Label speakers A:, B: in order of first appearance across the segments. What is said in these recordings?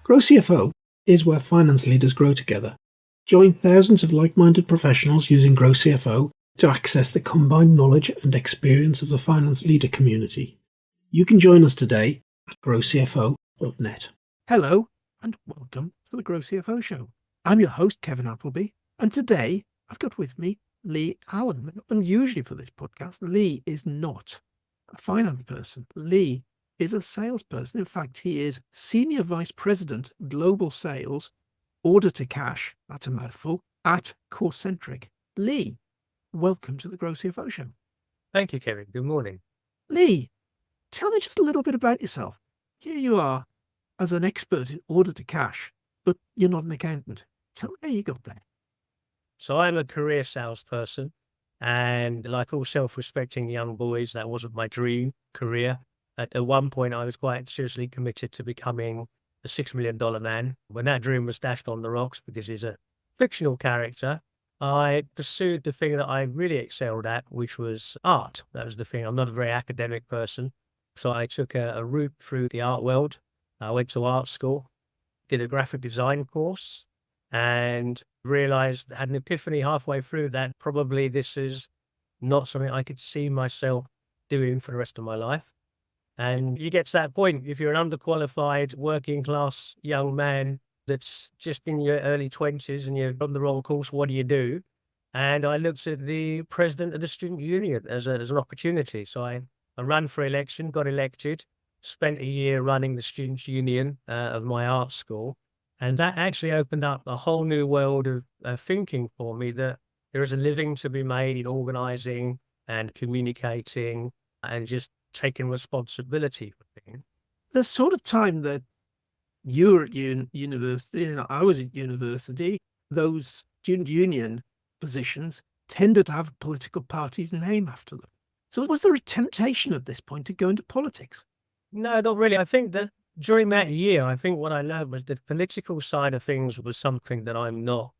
A: Grow CFO is where finance leaders grow together. Join thousands of like-minded professionals using Grow CFO to access the combined knowledge and experience of the finance leader community. You can join us today at growcfo.net.
B: Hello, and welcome to the Grow CFO Show. I'm your host, Kevin Appleby, and today I've got with me Lee Allen. Unusually for this podcast, Lee is not a finance person. Lee is a salesperson. In fact, he is Senior Vice President, Global Sales, Order to Cash, that's a mouthful, at Corcentric. Lee, welcome to the Grow CFO Show.
C: Thank you, Kevin. Good morning.
B: Lee, tell me just a little bit about yourself. Here you are as an expert in order to cash, but you're not an accountant. Tell me how you got there.
C: So I'm a career salesperson, and like all self-respecting young boys, that wasn't my dream career. At one point, I was quite seriously committed to becoming a $6 million man. When that dream was dashed on the rocks because he's a fictional character, I pursued the thing that I really excelled at, which was art. That was the thing. I'm not a very academic person, so I took a route through the art world. I went to art school, did a graphic design course, and realized, had an epiphany halfway through that probably this is not something I could see myself doing for the rest of my life. And you get to that point, if you're an underqualified working class young man that's just in your early 20s and you're on the wrong course, what do you do? And I looked at the president of the student union as an opportunity. So I ran for election, got elected, spent a year running the students union of my art school. And that actually opened up a whole new world of thinking for me, that there is a living to be made in organizing and communicating and just taking responsibility for things.
B: The sort of time that you were at university and I was at university, those student union positions tended to have a political party's name after them. So was there a temptation at this point to go into politics?
C: No, not really. I think that during that year, I think what I learned was the political side of things was something that I'm not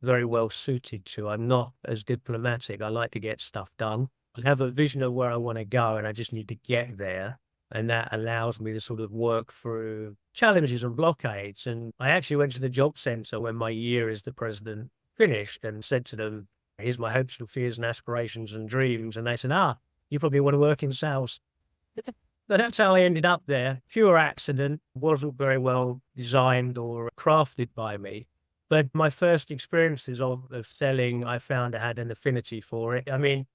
C: very well suited to. I'm not as diplomatic. I like to get stuff done. I have a vision of where I want to go, and I just need to get there. And that allows me to sort of work through challenges and blockades. And I actually went to the job centre when my year as the president finished and said to them, here's my hopes and fears and aspirations and dreams. And they said, you probably want to work in sales. But that's how I ended up there. Pure accident, wasn't very well designed or crafted by me. But my first experiences of selling, I found I had an affinity for it. I mean,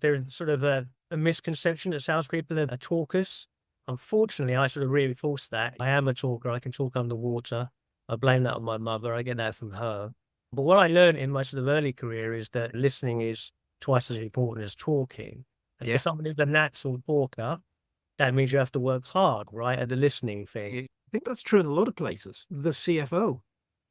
C: there's sort of a misconception that salespeople are talkers. Unfortunately, I sort of reinforced that. I am a talker. I can talk underwater. I blame that on my mother. I get that from her. But what I learned in my sort of early career is that listening is twice as important as talking. And if someone is a natural talker, that means you have to work hard, right, at the listening thing.
B: I think that's true in a lot of places. The CFO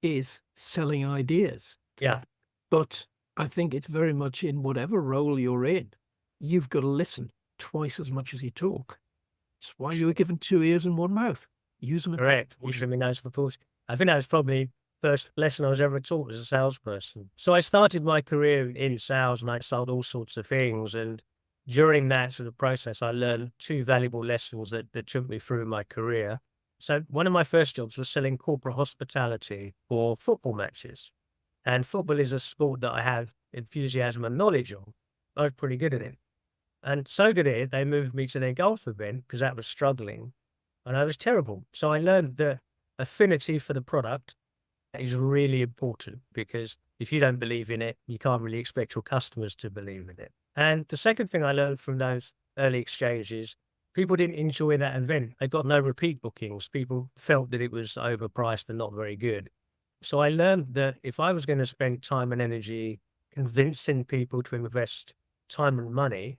B: is selling ideas.
C: Yeah.
B: But I think it's very much in whatever role you're in, you've got to listen twice as much as you talk. That's why you were given 2 ears and 1 mouth. Use them.
C: Correct. Which really nice for course. I think that was probably the first lesson I was ever taught as a salesperson. So I started my career in sales and I sold all sorts of things. And during that sort of process, I learned 2 valuable lessons that took me through my career. So one of my first jobs was selling corporate hospitality for football matches. And football is a sport that I have enthusiasm and knowledge of. I was pretty good at it. And so good at it, they moved me to their golf event because that was struggling. And I was terrible. So I learned that affinity for the product is really important, because if you don't believe in it, you can't really expect your customers to believe in it. And the second thing I learned from those early exchanges, people didn't enjoy that event. They got no repeat bookings. People felt that it was overpriced and not very good. So I learned that if I was going to spend time and energy convincing people to invest time and money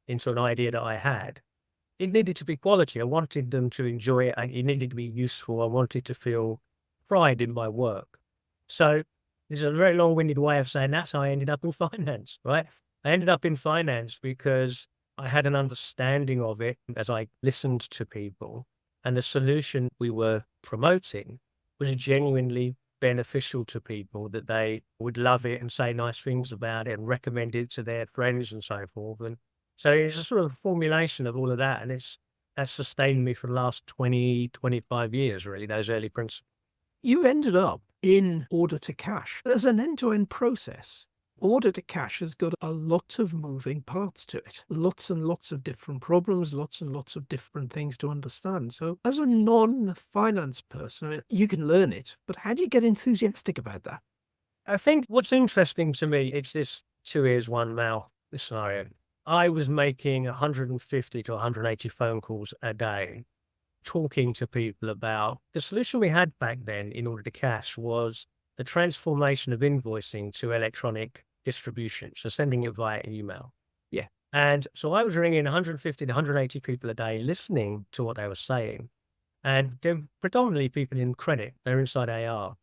C: into an idea that I had, it needed to be quality. I wanted them to enjoy it, and it needed to be useful. I wanted to feel pride in my work. So this is a very long-winded way of saying that's how I ended up in finance, right? I ended up in finance because I had an understanding of it as I listened to people, and the solution we were promoting was genuinely beneficial to people, that they would love it and say nice things about it and recommend it to their friends and so forth. And so it's a sort of formulation of all of that. And that's sustained me for the last 20, 25 years, really, those early principles.
B: you ended up in order to cash. There's an end-to-end process. Order to cash has got a lot of moving parts to it. Lots and lots of different problems, lots and lots of different things to understand. So as a non-finance person, I mean, you can learn it, but how do you get enthusiastic about that?
C: I think what's interesting to me, it's this 2 ears, 1 mouth scenario. I was making 150 to 180 phone calls a day, talking to people about the solution we had back then in order to cash was the transformation of invoicing to electronic distribution. So sending it via email.
B: Yeah.
C: And so I was ringing 150 to 180 people a day, listening to what they were saying. And they're predominantly people in credit. They're inside AR.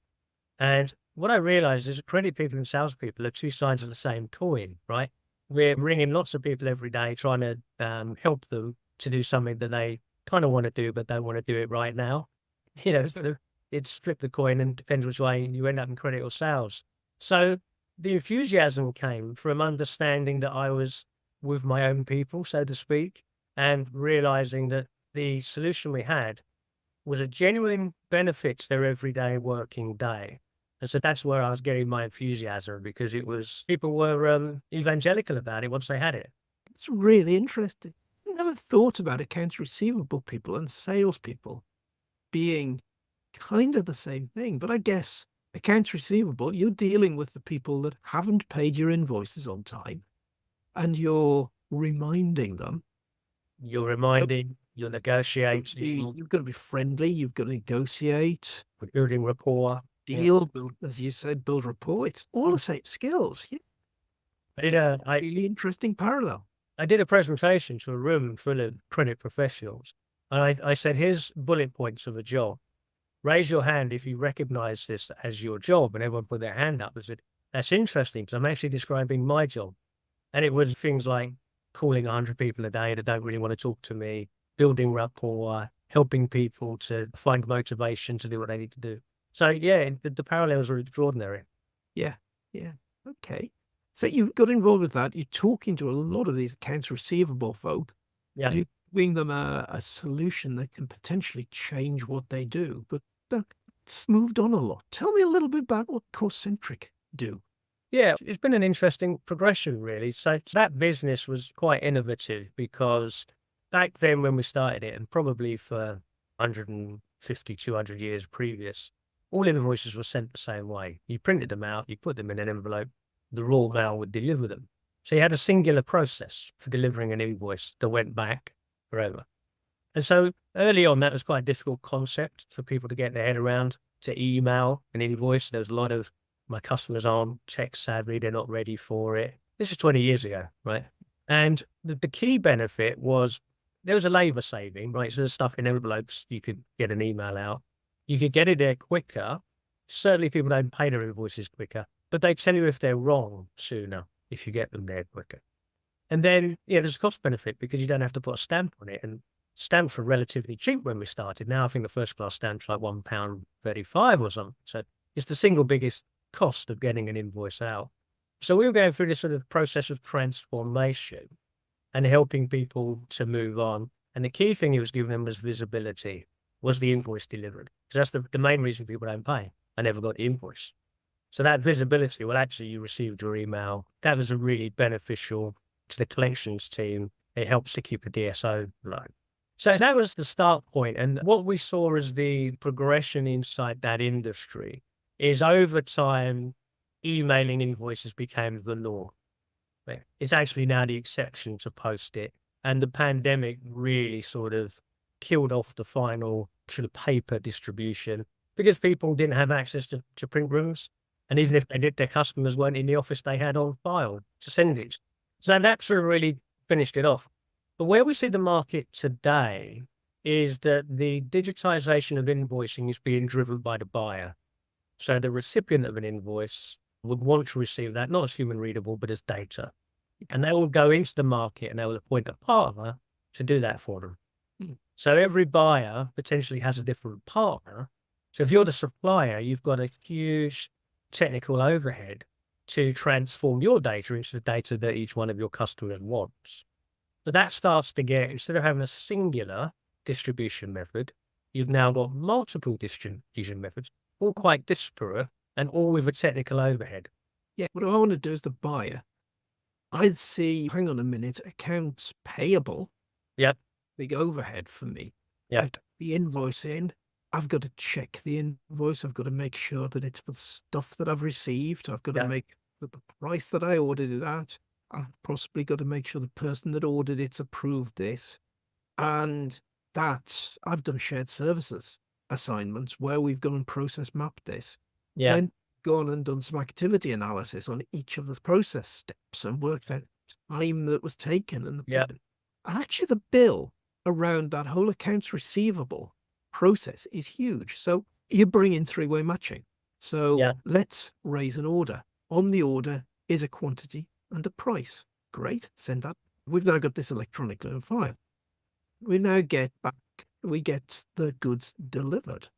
C: And what I realized is that credit people and salespeople are two sides of the same coin, right? We're ringing lots of people every day, trying to help them to do something that they kind of want to do, but don't want to do it right now. Sort of, it's flip the coin and depends which way you end up in credit or sales. So the enthusiasm came from understanding that I was with my own people, so to speak, and realizing that the solution we had was a genuine benefit to their everyday working day. And so that's where I was getting my enthusiasm, because it was, people were evangelical about it once they had it.
B: It's really interesting. I never thought about accounts receivable people and salespeople being kind of the same thing. But I guess accounts receivable, you're dealing with the people that haven't paid your invoices on time, and you're reminding them.
C: You're reminding, you're negotiating,
B: You've got to be friendly, you've got to negotiate,
C: we're building rapport.
B: deal, build, as you said, build rapport. It's all the same skills. Yeah. Really interesting parallel.
C: I did a presentation to a room full of credit professionals. And I said, here's bullet points of a job. Raise your hand if you recognize this as your job. And everyone put their hand up and said, that's interesting, because I'm actually describing my job. And it was things like calling 100 people a day that don't really want to talk to me, building rapport, helping people to find motivation to do what they need to do. So yeah, the parallels are extraordinary.
B: Yeah. Okay. So you got involved with that. You're talking to a lot of these accounts receivable folk.
C: Yeah.
B: You're giving them a solution that can potentially change what they do. But it's moved on a lot. Tell me a little bit about what Corcentric do.
C: Yeah, it's been an interesting progression, really. So that business was quite innovative, because back then when we started it, and probably for 150, 200 years previous, all invoices were sent the same way. You printed them out, you put them in an envelope, the raw mail would deliver them. So you had a singular process for delivering an invoice that went back forever. And so early on, that was quite a difficult concept for people to get their head around, to email an invoice. There was a lot of, my customers aren't tech savvy, they're not ready for it. This is 20 years ago, right? And the key benefit was there was a labor saving, right? So there's stuff in envelopes, you could get an email out. You could get it there quicker. Certainly people don't pay their invoices quicker, but they tell you if they're wrong sooner if you get them there quicker. And then, yeah, there's a cost benefit, because you don't have to put a stamp on it. And stamps were relatively cheap when we started. Now I think the first class stamp's like £1.35 or something. So it's the single biggest cost of getting an invoice out. So we were going through this sort of process of transformation and helping people to move on. And the key thing he was giving them was visibility. Was the invoice delivered? Because that's the main reason people don't pay. I never got the invoice. So that visibility, well, actually you received your email. That was really beneficial to the collections team. It helps to keep a DSO low. So that was the start point. And what we saw as the progression inside that industry is, over time, emailing invoices became the norm. It's actually now the exception to post it. And the pandemic really sort of killed off the final sort of paper distribution, because people didn't have access to print rooms. And even if they did, their customers weren't in the office they had on file to send it. So that sort of really finished it off. But where we see the market today is that the digitization of invoicing is being driven by the buyer. So the recipient of an invoice would want to receive that, not as human readable, but as data. And they will go into the market and they will appoint a partner to do that for them. So every buyer potentially has a different partner. So if you're the supplier, you've got a huge technical overhead to transform your data into the data that each one of your customers wants. So that starts to get, instead of having a singular distribution method, you've now got multiple distribution methods. all quite disparate and all with a technical overhead.
B: Yeah, what I want to do as the buyer, I'd see, hang on a minute, accounts payable,
C: Yep.
B: big overhead for me.
C: Yep.
B: I've got the invoice in. I've got to check the invoice. I've got to make sure that it's for stuff that I've received. I've got to
C: Yep.
B: make that the price that I ordered it at. I've possibly got to make sure the person that ordered it's approved this. And that I've done shared services assignments where we've gone and process mapped this.
C: Yeah.
B: Then gone and done some activity analysis on each of the process steps and worked out time that was taken and
C: Yep.
B: and actually the bill around that whole accounts receivable process is huge. So you bring in three-way matching. So
C: Yeah.
B: let's raise an order. On the order is a quantity and a price. Great, send that. We've now got this electronically on file. We now get the goods delivered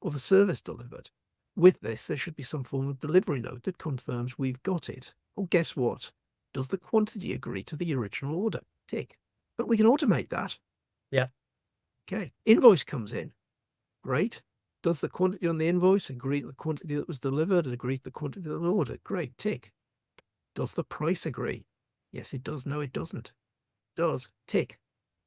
B: or the service delivered. With this, there should be some form of delivery note that confirms we've got it. Oh, guess what? Does the quantity agree to the original order? Tick. But we can automate that.
C: Yeah.
B: Okay. Invoice comes in. Great. Does the quantity on the invoice agree to the quantity that was delivered and agree to the quantity that was ordered? Great. Tick. Does the price agree? Yes, it does. No, it doesn't. It does. Tick.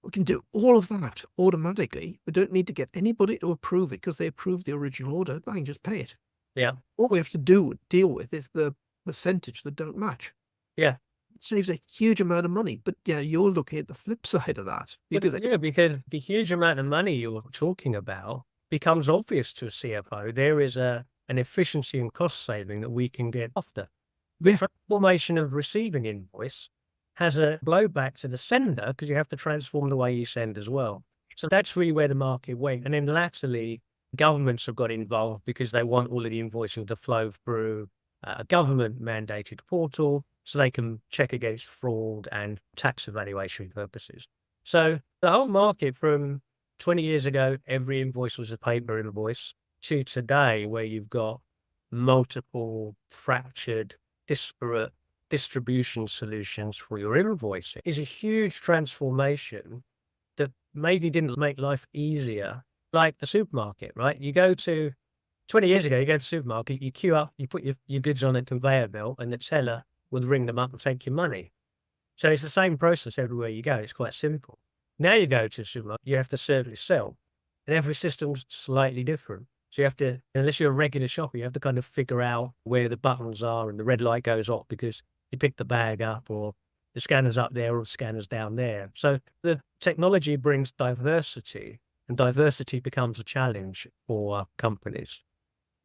B: We can do all of that automatically. We don't need to get anybody to approve it because they approved the original order. I can just pay it.
C: Yeah.
B: All we have to deal with is the percentage that don't match.
C: Yeah.
B: It saves a huge amount of money. But yeah, you're looking at the flip side of that.
C: Because the huge amount of money you're talking about becomes obvious to a CFO. There is an efficiency and cost saving that we can get after. The transformation of receiving invoice has a blowback to the sender because you have to transform the way you send as well. So that's really where the market went. And then latterly, governments have got involved because they want all of the invoicing to flow through a government mandated portal so they can check against fraud and tax evaluation purposes. So the whole market from 20 years ago, every invoice was a paper invoice, to today where you've got multiple fractured, disparate distribution solutions for your invoicing is a huge transformation that maybe didn't make life easier, like the supermarket, right? 20 years ago, you go to the supermarket, you queue up, you put your goods on a conveyor belt and the teller will ring them up and take your money. So it's the same process everywhere you go. It's quite simple. Now you go to the supermarket, you have to serve yourself, and every system's slightly different. So you have to, unless you're a regular shopper, you have to kind of figure out where the buttons are and the red light goes off because you pick the bag up or the scanner's up there or the scanner's down there. So the technology brings diversity and diversity becomes a challenge for companies.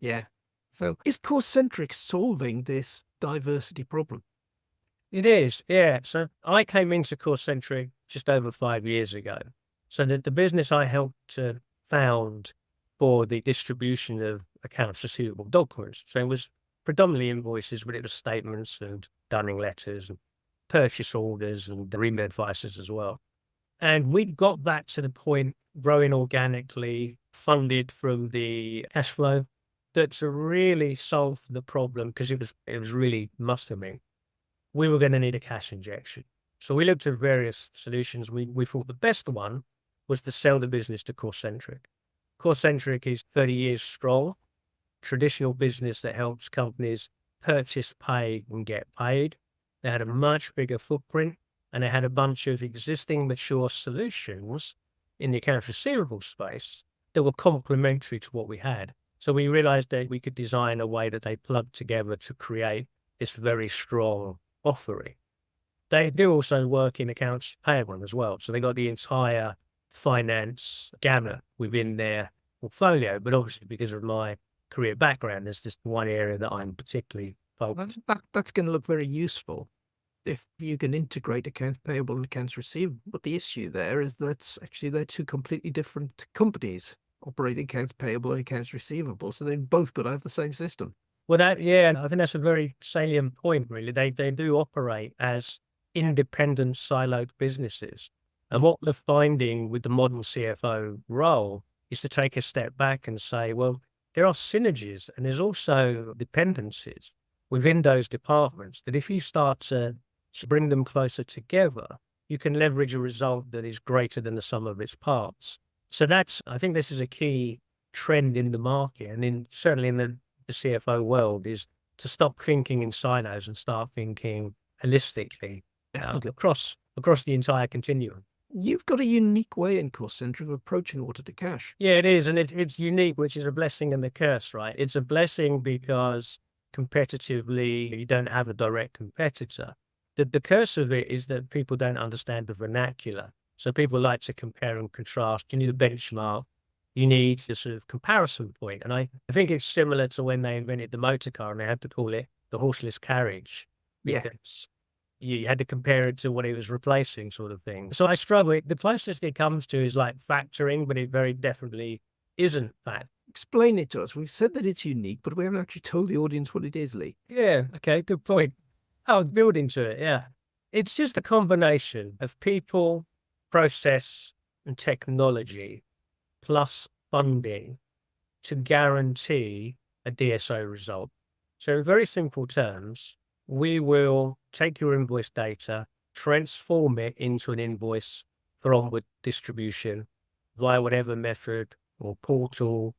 B: Yeah. So is Corcentric solving this diversity problem?
C: It is, yeah. So I came into Corcentric just over 5 years ago. So the business I helped to found for the distribution of accounts receivable documents. So it was predominantly invoices, but it was statements and dunning letters and purchase orders and remit advices as well. And we got that to the point, growing organically, funded from the cash flow, that to really solve the problem, because it was really must-have-been, we were going to need a cash injection. So we looked at various solutions. We thought the best one was to sell the business to Corcentric. Corcentric is 30 years strong, traditional business that helps companies purchase, pay, and get paid. They had a much bigger footprint, and they had a bunch of existing mature solutions in the accounts receivable space that were complementary to what we had. So we realized that we could design a way that they plugged together to create this very strong offering. They do also work in accounts payable as well. So they got the entire finance gamut within their portfolio. But obviously, because of my career background, there's just one area that I'm particularly focused.
B: That's going to look very useful if you can integrate accounts payable and accounts receivable. But the issue there is that actually they're two completely different companies operating accounts payable and accounts receivable. So they've both got to have the same system.
C: Well, I think that's a very salient point, really. They do operate as independent, siloed businesses. And what we're finding with the modern CFO role is to take a step back and say, well, there are synergies and there's also dependencies within those departments that if you start to bring them closer together, you can leverage a result that is greater than the sum of its parts. So I think this is a key trend in the market, and certainly in the CFO world, is to stop thinking in silos and start thinking holistically
B: Definitely.
C: across the entire continuum.
B: You've got a unique way in Corcentric of approaching order to cash.
C: Yeah, it is, and it's unique, which is a blessing and a curse, right? It's a blessing because competitively, you don't have a direct competitor. The curse of it is that people don't understand the vernacular. So people like to compare and contrast. You need a benchmark. You need a sort of comparison point. And I think it's similar to when they invented the motor car and they had to call it the horseless carriage,
B: Yeah.
C: because you had to compare it to what it was replacing, sort of thing. So I struggle. The closest it comes to is like factoring, but it very definitely isn't that.
B: Explain it to us. We've said that it's unique, but we haven't actually told the audience what it is, Lee.
C: Yeah, okay, good point. Oh, building to it, yeah. It's just a combination of people, process, and technology, plus funding to guarantee a DSO result. So in very simple terms, we will take your invoice data, transform it into an invoice for onward distribution via whatever method or portal,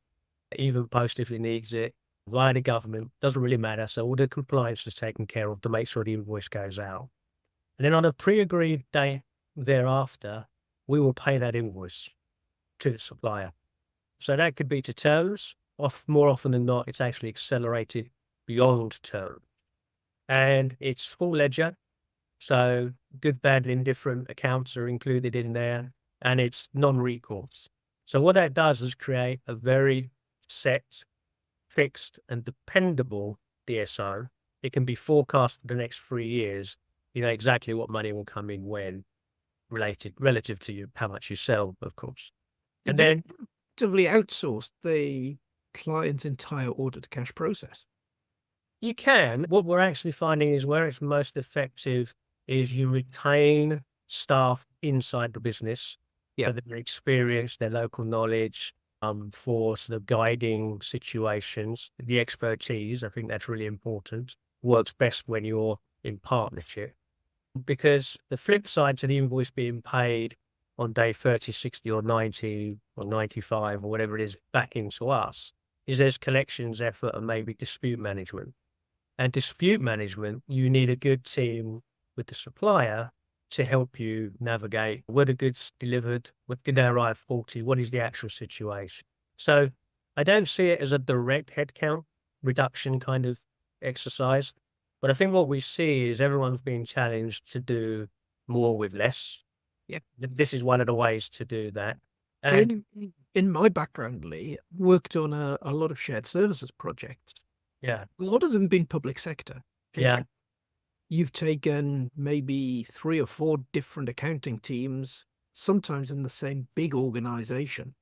C: even post if it needs it, via the government, doesn't really matter. So all the compliance is taken care of to make sure the invoice goes out. And then on a pre-agreed date thereafter, we will pay that invoice to the supplier. So that could be to terms. More often than not, it's actually accelerated beyond term. And it's full ledger. So good, bad, and indifferent accounts are included in there. And it's non-recourse. So what that does is create a very set, fixed, and dependable DSO. It can be forecast for the next 3 years. You know exactly what money will come in when, relative to how much you sell, of course. And then
B: Actively outsourced the client's entire order to cash process.
C: you can. What we're actually finding is where it's most effective is you retain staff inside the business.
B: Yeah.
C: So their experience, their local knowledge, for sort of guiding situations, the expertise. I think that's really important. Works best when you're in partnership, because the flip side to the invoice being paid on day 30, 60 or 90 or 95 or whatever it is back into us is there's collections effort and maybe dispute management. And dispute management, you need a good team with the supplier to help you navigate. Were the goods delivered? Did they arrive faulty? What is the actual situation? So I don't see it as a direct headcount reduction kind of exercise, but I think what we see is everyone's being challenged to do more with less.
B: Yeah.
C: This is one of the ways to do that. And
B: In my background, Lee, worked on a lot of shared services projects.
C: yeah,
B: A lot of them been public sector.
C: yeah,
B: You've taken maybe 3 or 4 different accounting teams, sometimes in the same big organization,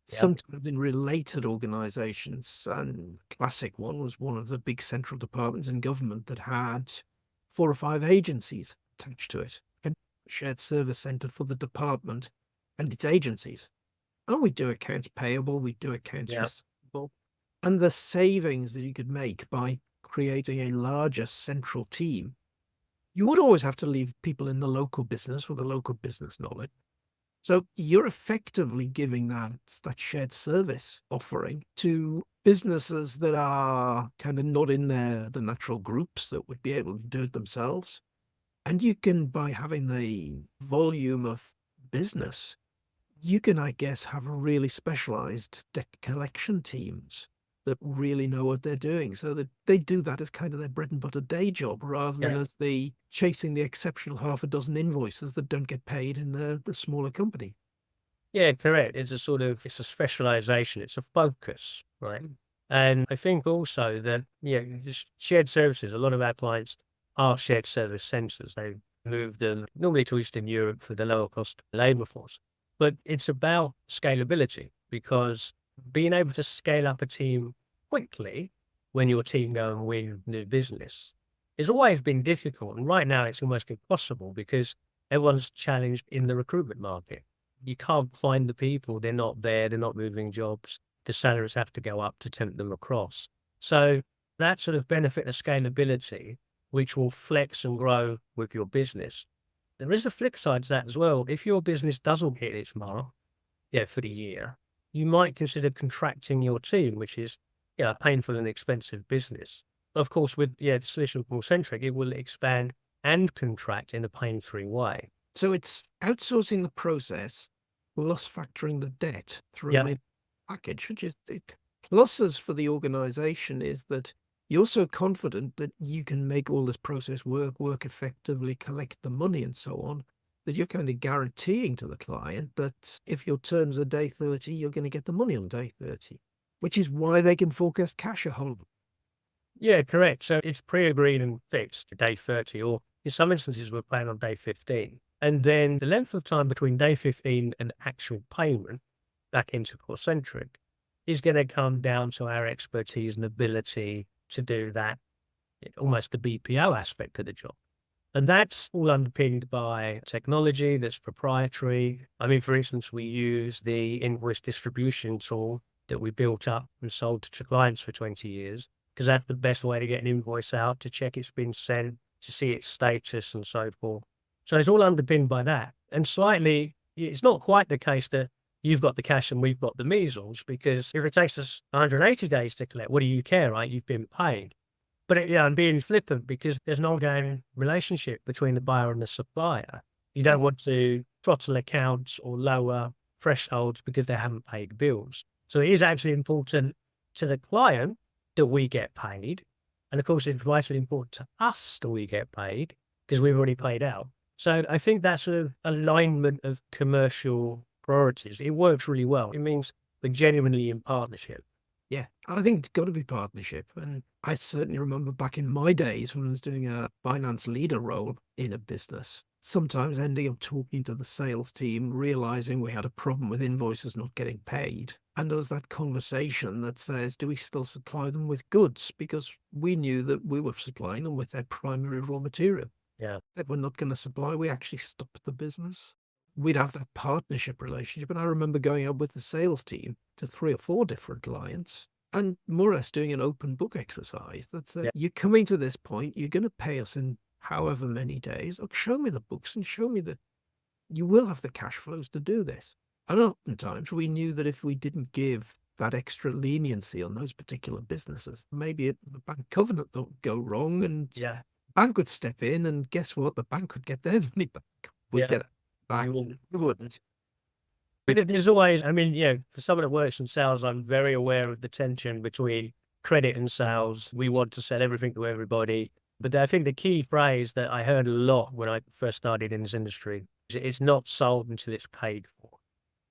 C: Yeah.
B: sometimes in related organizations. And classic one was one of the big central departments in government that had 4 or 5 agencies attached to it, and shared service center for the department and its agencies. And we do accounts payable, we do accounts
C: Yeah.
B: receivable, and the savings that you could make by creating a larger central team. You would always have to leave people in the local business with the local business knowledge. So you're effectively giving that shared service offering to businesses that are kind of not in the natural groups that would be able to do it themselves. And you can, by having the volume of business, you can, I guess, have really specialized debt collection teams that really know what they're doing, so that they do that as kind of their bread and butter day job, rather than
C: Yeah.
B: as the chasing the exceptional half a dozen invoices that don't get paid in the smaller company.
C: Yeah, correct. It's a specialization. It's a focus, right? And I think also that, just shared services, a lot of our clients are shared service centers. They moved them normally to Eastern Europe for the lower cost labor force. But it's about scalability, because being able to scale up a team quickly when your team go and win new business has always been difficult. And right now it's almost impossible because everyone's challenged in the recruitment market. You can't find the people. They're not there. They're not moving jobs. The salaries have to go up to tempt them across. So that sort of benefit of scalability, which will flex and grow with your business. There is a flip side to that as well. If your business doesn't hit its mark, for the year, you might consider contracting your team, which is a painful and expensive business. Of course, with the solution of Corcentric, it will expand and contract in a pain-free way.
B: So it's outsourcing the process plus factoring the debt through
C: Yeah.
B: a package, which is pluses for the organization is that you're so confident that you can make all this process work effectively, collect the money and so on, that you're kind of guaranteeing to the client that if your terms are day 30, you're going to get the money on day 30, which is why they can forecast cash a whole.
C: Yeah, correct. So it's pre-agreed and fixed to day 30, or in some instances, we're paying on day 15. And then the length of time between day 15 and actual payment back into Corcentric is going to come down to our expertise and ability to do that, almost the BPO aspect of the job. And that's all underpinned by technology that's proprietary. I mean, for instance, we use the invoice distribution tool that we built up and sold to clients for 20 years, because that's the best way to get an invoice out, to check it's been sent, to see its status and so forth. So it's all underpinned by that. And slightly, it's not quite the case that you've got the cash and we've got the measles, because if it takes us 180 days to collect, what do you care, right? You've been paid. But I'm being flippant because there's an ongoing relationship between the buyer and the supplier. You don't want to throttle accounts or lower thresholds because they haven't paid bills. So it is actually important to the client that we get paid. And of course, it's vitally important to us that we get paid because we've already paid out. So I think that's an alignment of commercial priorities. It works really well. It means we're genuinely in partnership.
B: Yeah, I think it's got to be partnership. And I certainly remember back in my days when I was doing a finance leader role in a business, sometimes ending up talking to the sales team, realizing we had a problem with invoices not getting paid. And there was that conversation that says, do we still supply them with goods? Because we knew that we were supplying them with their primary raw material.
C: Yeah.
B: That we're not going to supply, we actually stopped the business. We'd have that partnership relationship. And I remember going up with the sales team to 3 or 4 different clients and more or less doing an open book exercise that said, you're coming to this point, you're going to pay us in however many days. Or show me the books and show me that you will have the cash flows to do this. And oftentimes we knew that if we didn't give that extra leniency on those particular businesses, maybe the bank covenant would go wrong and the bank would step in, and guess what? The bank would get their money back. We'd get it back. We wouldn't.
C: But there's always, for someone that works in sales, I'm very aware of the tension between credit and sales. We want to sell everything to everybody. But I think the key phrase that I heard a lot when I first started in this industry is it's not sold until it's paid for.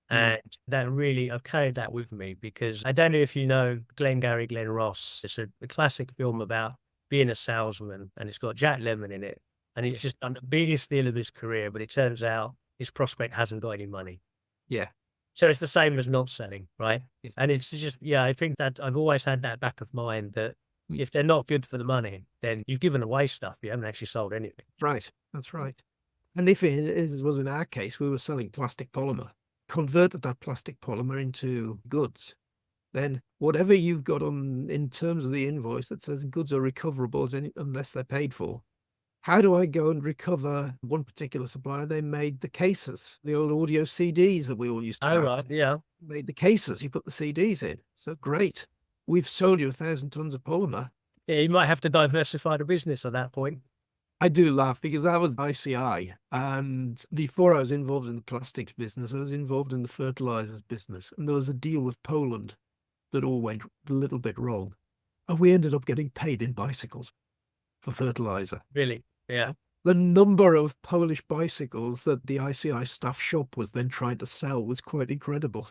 C: And that really, I've carried that with me, because I don't know if you know Glenn Ross. It's a classic film about being a salesman, and it's got Jack Lemmon in it. And he's just done the biggest deal of his career, but it turns out his prospect hasn't got any money.
B: Yeah.
C: So it's the same as not selling, right?
B: Yes.
C: And it's just, I think that I've always had that back of mind, that if they're not good for the money, then you've given away stuff. You haven't actually sold anything.
B: Right. That's right. And if it was in our case, we were selling plastic polymer, converted that plastic polymer into goods, then whatever you've got on in terms of the invoice that says goods are recoverable unless they're paid for. How do I go and recover one particular supplier? They made the cases, the old audio CDs that we all used to have.
C: Oh, right. Yeah.
B: Made the cases. You put the CDs in. So great. We've sold you 1,000 tons of polymer.
C: Yeah, you might have to diversify the business at that point.
B: I do laugh because that was ICI. And before I was involved in the plastics business, I was involved in the fertilizers business. And there was a deal with Poland that all went a little bit wrong. And we ended up getting paid in bicycles for fertilizer.
C: Really? Yeah.
B: The number of Polish bicycles that the ICI staff shop was then trying to sell was quite incredible.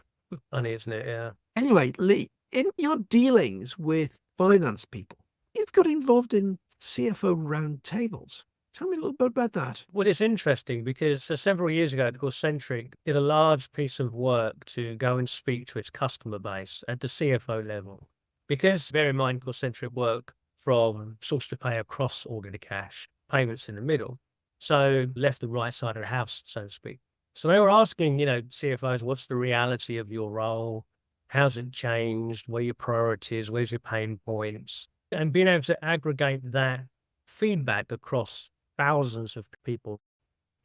C: Funny, isn't it? Yeah.
B: Anyway, Lee, in your dealings with finance people, you've got involved in CFO roundtables. Tell me a little bit about that.
C: Well, it's interesting because several years ago, Corcentric did a large piece of work to go and speak to its customer base at the CFO level. Because bear in mind, Corcentric work from source to pay across order to cash, payments in the middle. So left and right side of the house, so to speak. So they were asking, CFOs, what's the reality of your role? How's it changed? What are your priorities? Where's your pain points? And being able to aggregate that feedback across thousands of people,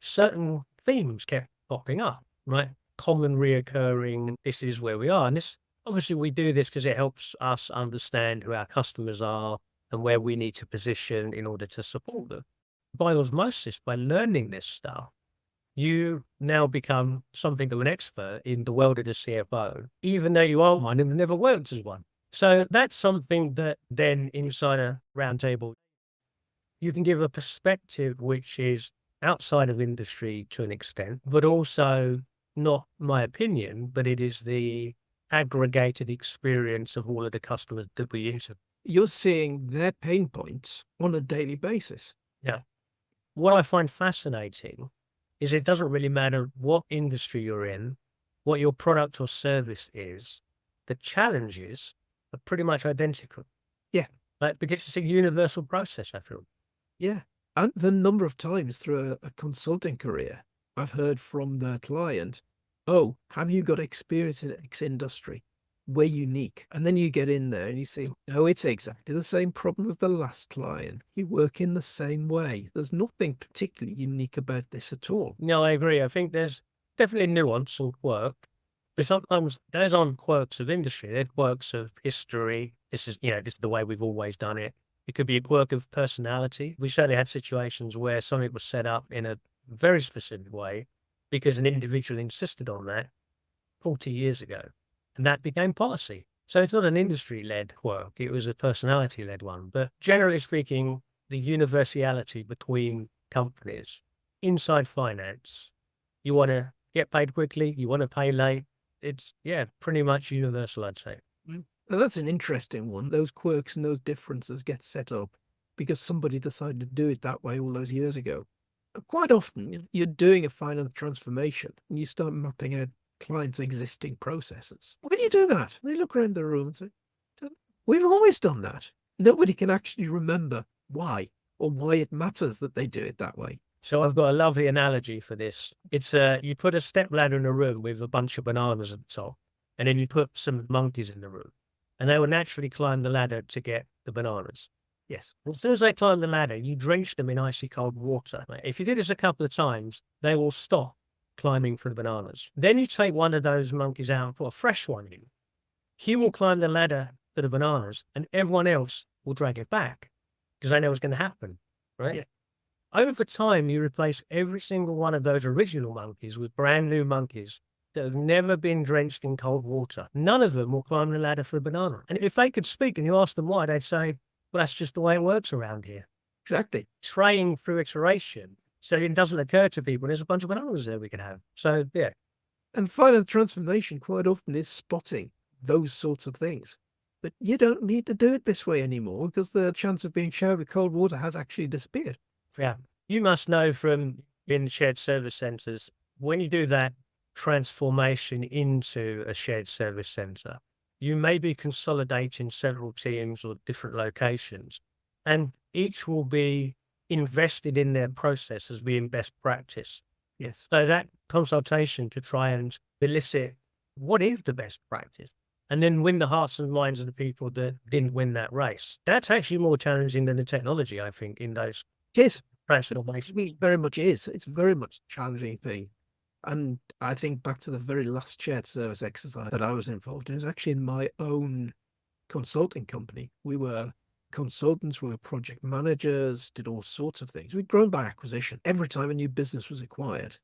C: certain themes kept popping up, right? common reoccurring, this is where we are. And this, obviously we do this because it helps us understand who our customers are and where we need to position in order to support them. By osmosis, by learning this stuff, you now become something of an expert in the world of the CFO, even though you are one and have never worked as one. So that's something that then inside a roundtable, you can give a perspective which is outside of industry to an extent, but also not my opinion, but it is the aggregated experience of all of the customers that we use.
B: You're seeing their pain points on a daily basis.
C: Yeah. What I find fascinating is it doesn't really matter what industry you're in, what your product or service is, the challenges are pretty much identical.
B: Yeah.
C: Like, because it's a universal process, I feel.
B: Yeah. And the number of times through a consulting career, I've heard from the client, oh, have you got experience in X industry? We're unique. And then you get in there and you see, oh, it's exactly the same problem with the last client. You work in the same way. There's nothing particularly unique about this at all.
C: No, I agree. I think there's definitely nuance and quirk, but sometimes those aren't quirks of industry. They're quirks of history. This is the way we've always done it. It could be a quirk of personality. We certainly had situations where something was set up in a very specific way because an individual insisted on that 40 years ago, and that became policy. So it's not an industry-led quirk. It was a personality-led one. But generally speaking, the universality between companies inside finance, you want to get paid quickly, you want to pay late. It's, pretty much universal, I'd say.
B: Now, that's an interesting one. Those quirks and those differences get set up because somebody decided to do it that way all those years ago. Quite often, you're doing a finance transformation and you start mapping out clients' existing processes. When you do that, they look around the room and say, we've always done that. Nobody can actually remember why or why it matters that they do it that way.
C: So I've got a lovely analogy for this. It's you put a step ladder in a room with a bunch of bananas at the top, and then you put some monkeys in the room, and they will naturally climb the ladder to get the bananas.
B: Yes.
C: As soon as they climb the ladder, you drench them in icy cold water. If you do this a couple of times, they will stop climbing for the bananas. Then you take one of those monkeys out and put a fresh one in. He will climb the ladder for the bananas, and everyone else will drag it back because they know what's going to happen, right?
B: Yeah.
C: Over time, you replace every single one of those original monkeys with brand new monkeys that have never been drenched in cold water. None of them will climb the ladder for a banana. And if they could speak and you ask them why, they'd say, well, that's just the way it works around here.
B: Exactly.
C: Train through iteration. So it doesn't occur to people, there's a bunch of bananas there we can have. So, yeah.
B: And finance transformation quite often is spotting those sorts of things. But you don't need to do it this way anymore because the chance of being showered with cold water has actually disappeared.
C: Yeah. You must know from in shared service centers, when you do that transformation into a shared service center, you may be consolidating several teams or different locations, and each will be invested in their process as being best practice.
B: Yes.
C: So that consultation to try and elicit what is the best practice, and then win the hearts and minds of the people that didn't win that race. That's actually more challenging than the technology, I think, in those
B: It is.
C: transformations.
B: It very much is. It's very much a challenging thing. And I think back to the very last shared service exercise that I was involved in, it was actually in my own consulting company. We were consultants, we were project managers, did all sorts of things. We'd grown by acquisition. Every time a new business was acquired,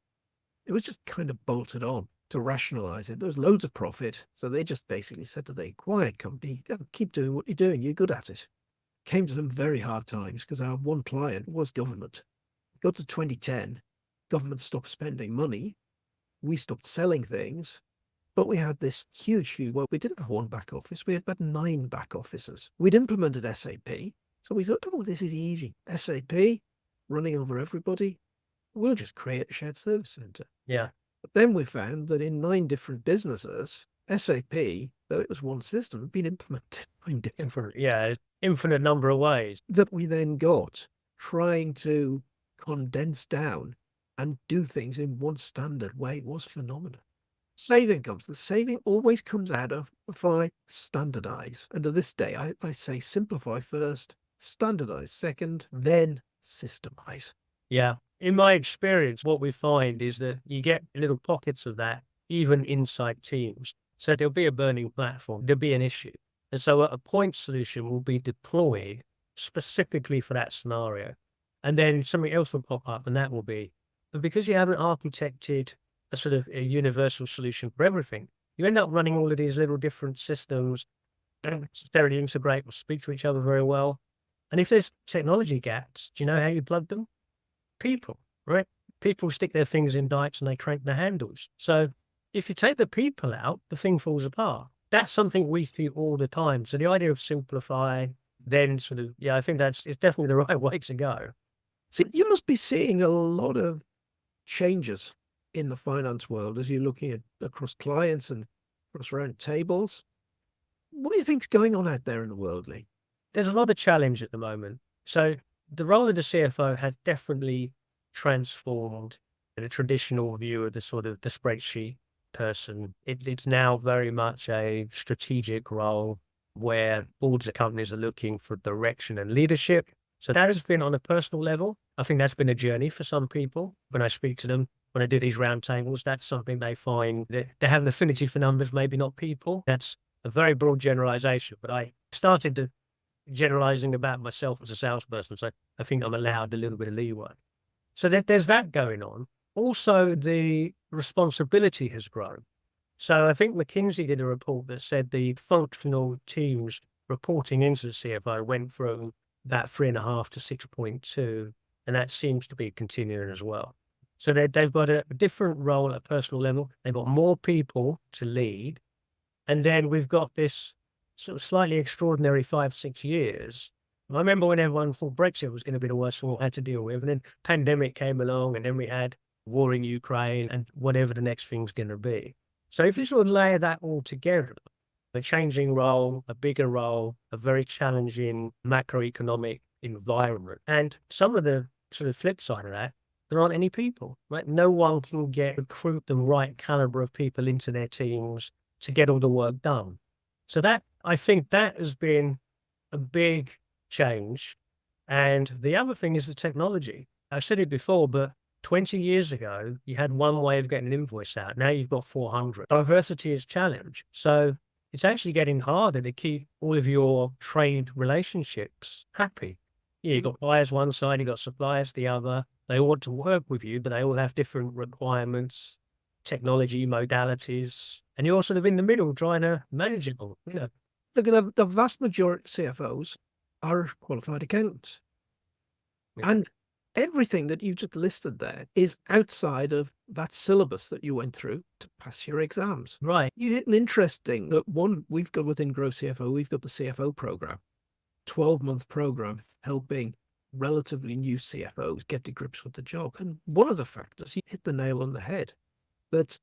B: it was just kind of bolted on to rationalize it. There was loads of profit. So they just basically said to the acquired company, keep doing what you're doing. You're good at it. Came to them very hard times because our one client was government. Got to 2010, government stopped spending money. We stopped selling things, but we had this huge, well, we didn't have one back office. We had about 9 back offices. We'd implemented SAP. So we thought, oh, this is easy. SAP running over everybody. We'll just create a shared service center.
C: Yeah.
B: But then we found that in 9 different businesses, SAP, though it was one system, had been implemented in 9 different.
C: Infinite number of ways.
B: That we then got trying to condense down and do things in one standard way was phenomenal. Saving comes. The saving always comes out of if I standardize. And to this day, I say simplify first, standardize second, then systemize.
C: Yeah. In my experience, what we find is that you get little pockets of that even inside teams. So there'll be a burning platform, there'll be an issue. And so a point solution will be deployed specifically for that scenario. And then something else will pop up, and that will be, but because you haven't architected a sort of a universal solution for everything, you end up running all of these little different systems that don't necessarily integrate or speak to each other very well. And if there's technology gaps, do you know how you plug them? People, right? People stick their fingers in dikes and they crank the handles. So if you take the people out, the thing falls apart. That's something we see all the time. So the idea of simplify, then sort of, I think it's definitely the right way to go.
B: So you must be seeing a lot of changes in the finance world as you're looking at across clients and across round tables. What do you think's going on out there in the world, Lee?
C: There's a lot of challenge at the moment. So the role of the CFO has definitely transformed the traditional view of the sort of the spreadsheet person. It's now very much a strategic role where boards of companies are looking for direction and leadership. So that has been on a personal level. I think that's been a journey for some people. When I speak to them, when I do these roundtables, that's something they find that they have an affinity for numbers, maybe not people. That's a very broad generalization, but I started to generalizing about myself as a salesperson. So I think I'm allowed a little bit of leeway. So there's that going on. Also, the responsibility has grown. So I think McKinsey did a report that said the functional teams reporting into the CFO went from that 3.5 to 6.2, and that seems to be continuing as well. So they've got a different role at a personal level. They've got more people to lead. And then we've got this sort of slightly extraordinary 5-6 years. I remember when everyone thought Brexit was going to be the worst thing we had to deal with, and then pandemic came along, and then we had war in Ukraine and whatever the next thing's going to be. So if you sort of layer that all together, a changing role, a bigger role, a very challenging macroeconomic environment, and some of the sort of flip side of that, there aren't any people, right? No one can recruit the right caliber of people into their teams to get all the work done. So that, I think that has been a big change. And the other thing is the technology. I said it before, but 20 years ago, you had one way of getting an invoice out. Now you've got 400. Diversity is a challenge. So it's actually getting harder to keep all of your trade relationships happy. You've got buyers one side, you've got suppliers the other. They want to work with you, but they all have different requirements, technology, modalities, and you're sort of in the middle trying to manage it all.
B: Look, the vast majority of CFOs are qualified accountants.
C: Yeah.
B: And everything that you just listed there is outside of that syllabus that you went through to pass your exams.
C: Right.
B: You hit an interesting that one we've got within Grow CFO, we've got the CFO program, 12-month program helping relatively new CFOs get to grips with the job. And one of the factors, you hit the nail on the head, that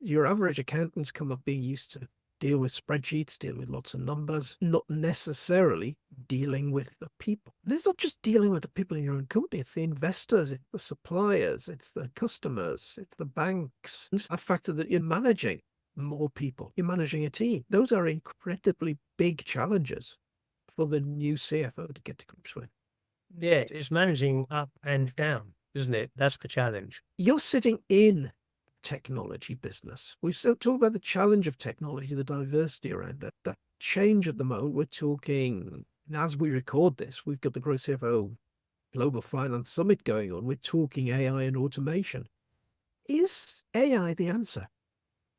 B: your average accountants come up being used to deal with spreadsheets, deal with lots of numbers, not necessarily dealing with the people. And it's not just dealing with the people in your own company, it's the investors, it's the suppliers, it's the customers, it's the banks. A factor that you're managing more people, you're managing a team. Those are incredibly big challenges for the new CFO to get to grips with.
C: Yeah, it's managing up and down, isn't it? That's the challenge.
B: You're sitting in technology business. We've talked about the challenge of technology, the diversity around it, that change at the moment. We're talking, as we record this, we've got the Grow CFO Global Finance Summit going on. We're talking AI and automation. Is AI the answer?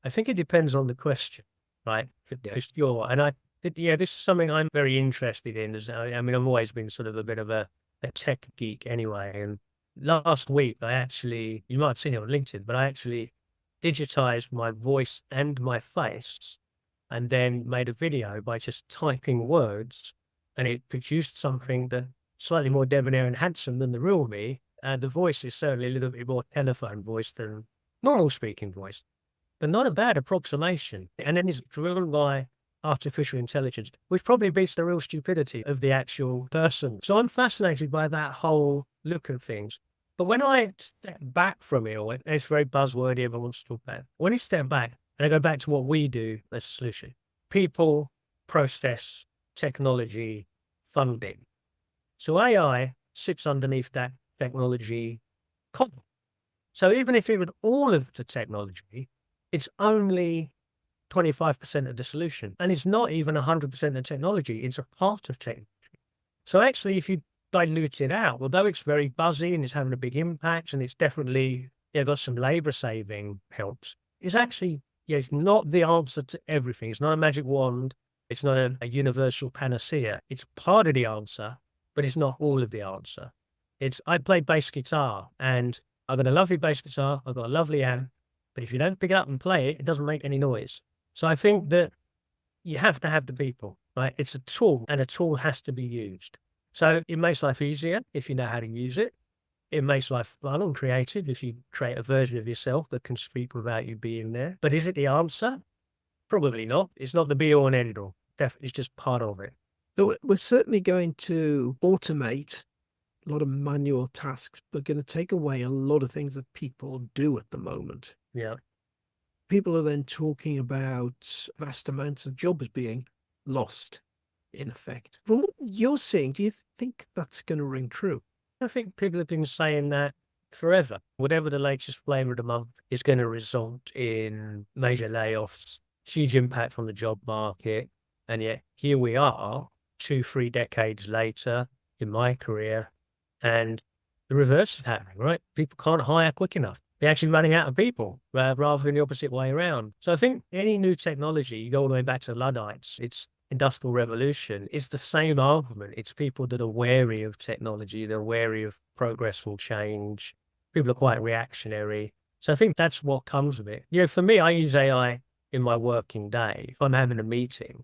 C: I think it depends on the question, right? For sure. And this is something I'm very interested in. I mean, I've always been sort of a bit of a tech geek anyway. And last week, you might have seen it on LinkedIn, but I actually digitized my voice and my face and then made a video by just typing words, and it produced something that slightly more debonair and handsome than the real me. And the voice is certainly a little bit more telephone voice than normal speaking voice, but not a bad approximation. And then it's driven by artificial intelligence, which probably beats the real stupidity of the actual person. So I'm fascinated by that whole look at things. But when I step back from it, or it's very buzzwordy, everyone wants to talk about it. When I step back and I go back to what we do as a solution, people, process, technology, funding. So AI sits underneath that technology column. So even if it was all of the technology, it's only 25% of the solution. And it's not even 100% of technology. It's a part of technology. So actually, if you dilute it out, although it's very buzzy and it's having a big impact and it's definitely got some labor saving helps, it's actually, it's not the answer to everything. It's not a magic wand. It's not a universal panacea. It's part of the answer, but it's not all of the answer. I play bass guitar and I've got a lovely bass guitar. I've got a lovely amp, but if you don't pick it up and play it, it doesn't make any noise. So I think that you have to have the people, right? It's a tool and a tool has to be used. So it makes life easier if you know how to use it. It makes life fun and creative if you create a version of yourself that can speak without you being there. But is it the answer? Probably not. It's not the be all and end all. Definitely, it's just part of it.
B: So we're certainly going to automate a lot of manual tasks, but going to take away a lot of things that people do at the moment.
C: Yeah.
B: People are then talking about vast amounts of jobs being lost, in effect. From what you're seeing, do you think that's going to ring true?
C: I think people have been saying that forever. Whatever the latest flavor of the month is going to result in major layoffs, huge impact on the job market. And yet here we are 2-3 decades later in my career, and the reverse is happening, right? People can't hire quick enough. They're actually running out of people rather than the opposite way around. So I think any new technology, you go all the way back to Luddites, it's Industrial Revolution, it's the same argument. It's people that are wary of technology, they're wary of progressful change. People are quite reactionary. So I think that's what comes of it. For me, I use AI in my working day. If I'm having a meeting,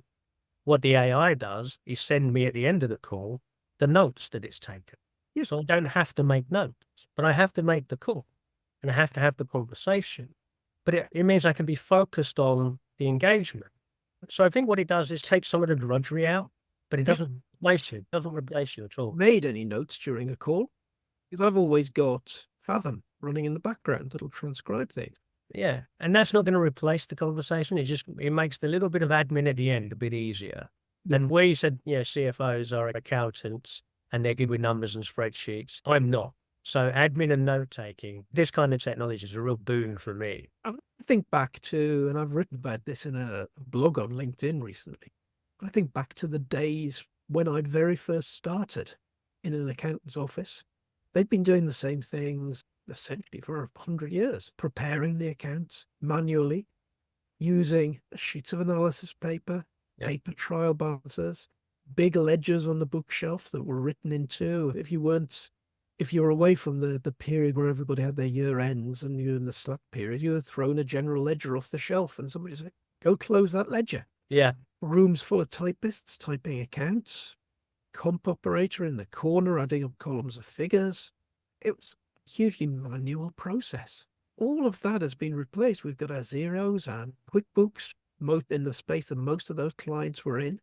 C: what the AI does is send me at the end of the call the notes that it's taken. So I don't have to make notes, but I have to make the call and I have to have the conversation. But it means I can be focused on the engagement. So I think what it does is take some of the drudgery out, but it doesn't replace you. It doesn't replace you at all.
B: Made any notes during a call? Because I've always got Fathom running in the background that'll transcribe things.
C: Yeah. And that's not going to replace the conversation. It makes the little bit of admin at the end a bit easier. Then where you said, CFOs are accountants and they're good with numbers and spreadsheets. I'm not. So admin and note-taking, this kind of technology is a real boon for me.
B: I think back to, and I've written about this in a blog on LinkedIn recently, I think back to the days when I'd very first started in an accountant's office. They'd been doing the same things essentially for 100 years, preparing the accounts manually, using sheets of analysis paper, paper trial balances, big ledgers on the bookshelf that were written into. If you were away from the period where everybody had their year ends and you're in the slack period, you were thrown a general ledger off the shelf and somebody said, go close that ledger.
C: Yeah.
B: Rooms full of typists typing accounts, comp operator in the corner adding up columns of figures. It was a hugely manual process. All of that has been replaced. We've got our Zeros and QuickBooks in the space that most of those clients were in,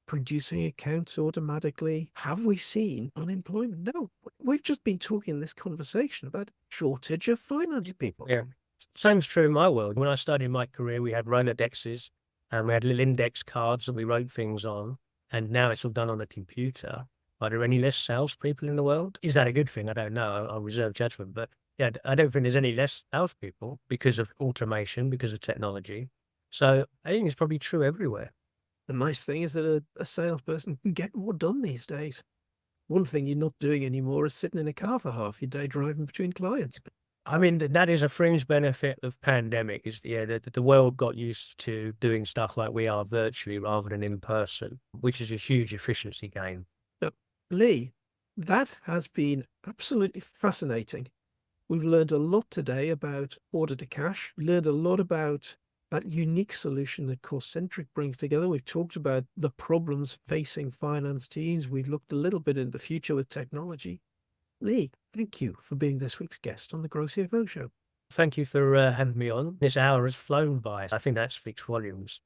B: producing accounts automatically. Have we seen unemployment? No. We've just been talking in this conversation about shortage of finance people.
C: Yeah. Same's true in my world. When I started my career, we had Rolodexes and we had little index cards that we wrote things on. And now it's all done on a computer. Are there any less salespeople in the world? Is that a good thing? I don't know. I'll reserve judgment. But yeah, I don't think there's any less salespeople because of automation, because of technology. So I think it's probably true everywhere.
B: The nice thing is that a salesperson can get more done these days. One thing you're not doing anymore is sitting in a car for half your day driving between clients.
C: I mean, that is a fringe benefit of pandemic is the world got used to doing stuff like we are virtually rather than in person, which is a huge efficiency gain.
B: Now, Lee, that has been absolutely fascinating. We've learned a lot today about order to cash, learned a lot about that unique solution that Corcentric brings together. We've talked about the problems facing finance teams. We've looked a little bit in the future with technology. Lee, thank you for being this week's guest on the Grow CFO Show.
C: Thank you for having me on. This hour has flown by. I think that speaks volumes.